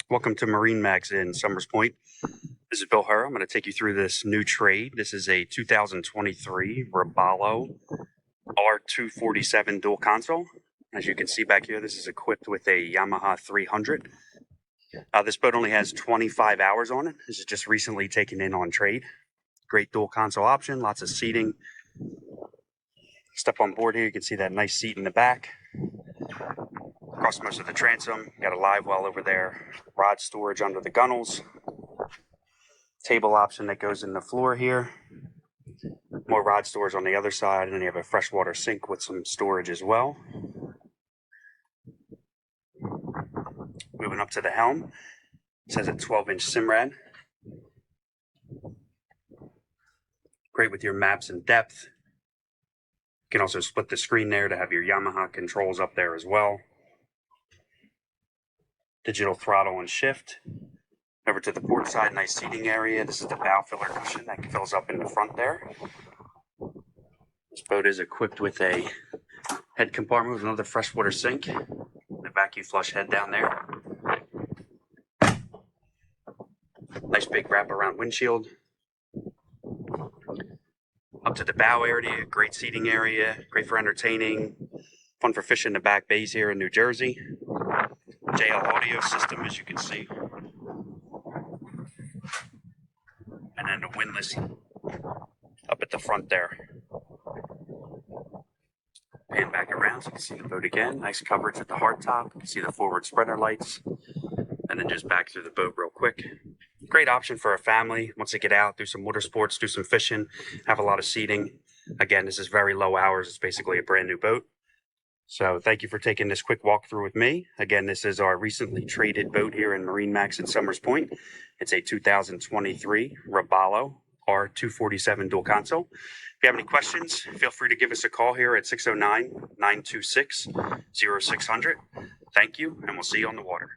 Welcome to MarineMax in Summers Point. This is Bill Herr. I'm going to take you through this new trade. This is a 2023 Robalo R247 dual console. As you can see back here, this is equipped with a Yamaha 300. This boat only has 25 hours on it. This is just recently taken in on trade. Great dual console option, lots of seating. Step on board here, you can see that nice seat in the back. Across most of the transom, got a live well over there, rod storage under the gunnels, table option that goes in the floor here, more rod storage on the other side, and then you have a freshwater sink with some storage as well. Moving up to the helm, it says a 12-inch Simrad. Great with your maps and depth. You can also split the screen there to have your Yamaha controls up there as well. Digital throttle and shift. Over to the port side, nice seating area. This is the bow filler cushion that fills up in the front there. This boat is equipped with a head compartment with another freshwater sink. The vacuum flush head down there. Nice big wraparound windshield. Up to the bow area, great seating area, great for entertaining. Fun for fishing in the back bays here in New Jersey. JL audio system, as you can see. And then the windlass up at the front there. Pan back around so you can see the boat again. Nice coverage at the hardtop. You can see the forward spreader lights. And then just back through the boat real quick. Great option for a family. Wants to get out, do some water sports, do some fishing, have a lot of seating. Again, this is very low hours. It's basically a brand new boat. So thank you for taking this quick walkthrough with me. Again, this is our recently traded boat here in MarineMax in Summers Point. It's a 2023 Robalo R247 dual console. If you have any questions, feel free to give us a call here at 609-926-0600. Thank you, and we'll see you on the water.